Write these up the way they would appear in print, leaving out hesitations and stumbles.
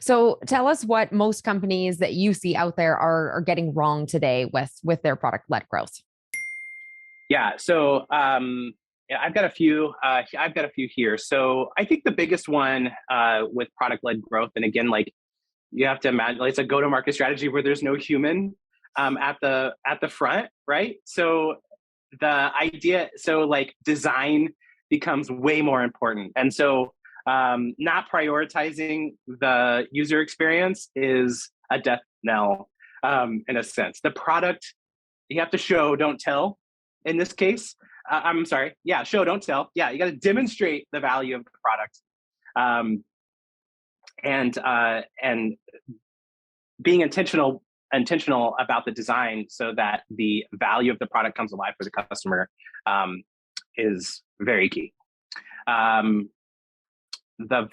So tell us what most companies that you see out there are getting wrong today with their product led growth. Yeah. Yeah, I've got a few. I've got a few here. So I think the biggest one with product led growth, and again, like you have to imagine, like, it's a go to market strategy where there's no human at the front, right? So the idea, so like design becomes way more important, and so not prioritizing the user experience is a death knell in a sense. The product, you have to show, don't tell. In this case, I'm sorry. Yeah, show, don't tell. Yeah, you got to demonstrate the value of the product, and being intentional about the design so that the value of the product comes alive for the customer is very key. The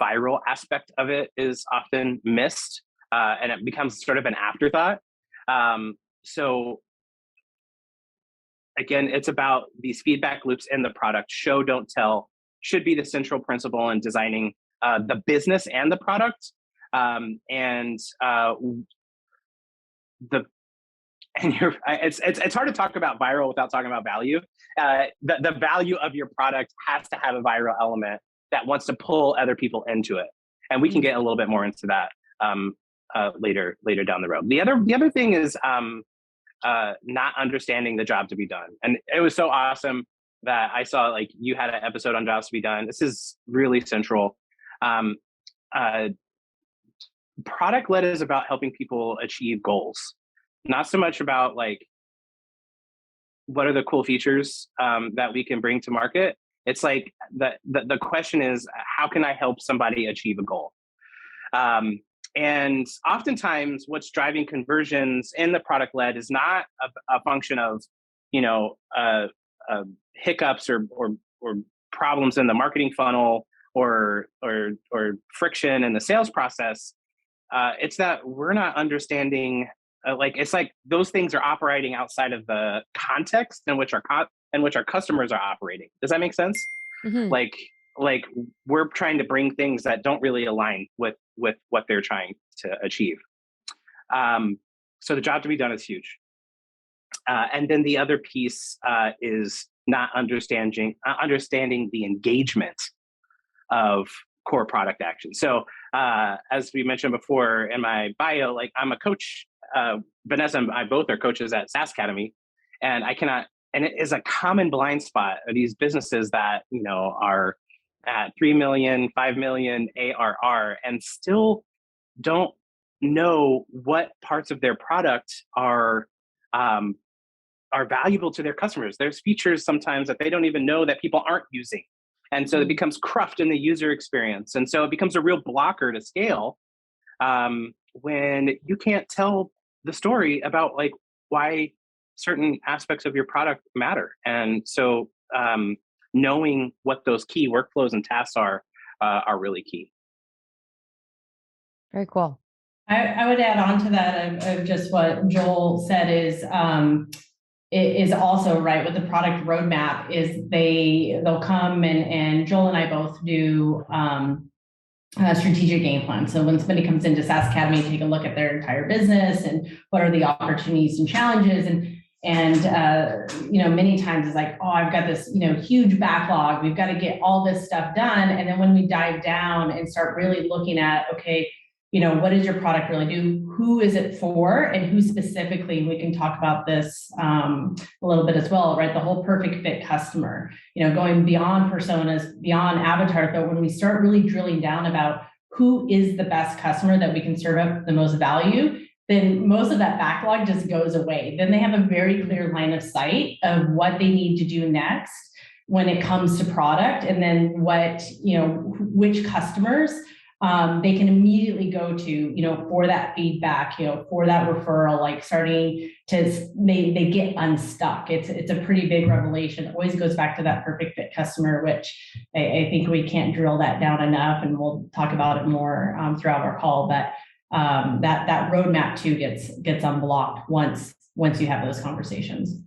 viral aspect of it is often missed, and it becomes sort of an afterthought. So again, it's about these feedback loops in the product. Show, don't tell should be the central principle in designing the business and the product. It's hard to talk about viral without talking about value. The value of your product has to have a viral element that wants to pull other people into it, and we can get a little bit more into that later down the road. The other thing is not understanding the job to be done. And it was so awesome that I saw, like, you had an episode on jobs to be done. This is really central. Product led is about helping people achieve goals, not so much about like what are the cool features that we can bring to market. It's like the question is, how can I help somebody achieve a goal? And oftentimes what's driving conversions in the product led is not a function of, hiccups or problems in the marketing funnel or friction in the sales process. It's that we're not understanding, it's like those things are operating outside of the context in which our customers are operating. Does that make sense? Mm-hmm. Like we're trying to bring things that don't really align with what they're trying to achieve. So the job to be done is huge. And then the other piece is not understanding the engagement of core product action. So as we mentioned before in my bio, like I'm a coach. Vanessa and I both are coaches at SaaS Academy, and it is a common blind spot of these businesses that, are at 3 million, 5 million ARR and still don't know what parts of their product are valuable to their customers. There's features sometimes that they don't even know that people aren't using. And so it becomes cruft in the user experience. And so it becomes a real blocker to scale when you can't tell the story about like why certain aspects of your product matter. And so knowing what those key workflows and tasks are really key. Very cool. I would add on to that of just what Joel said is it is also right with the product roadmap is they'll come and Joel and I both do a strategic game plan. So when somebody comes into SaaS Academy, take a look at their entire business and what are the opportunities and challenges and many times it's like, oh, I've got this, huge backlog. We've got to get all this stuff done. And then when we dive down and start really looking at, okay, what does your product really do? Who is it for? And who specifically? We can talk about this a little bit as well, right? The whole perfect fit customer, going beyond personas, beyond avatars. But when we start really drilling down about who is the best customer that we can serve up the most value, then most of that backlog just goes away. Then they have a very clear line of sight of what they need to do next when it comes to product, and then which customers they can immediately go to, for that feedback, for that referral, like starting to, they get unstuck. It's a pretty big revelation. It always goes back to that perfect fit customer, which I think we can't drill that down enough, and we'll talk about it more throughout our call. But that roadmap too gets unblocked once you have those conversations.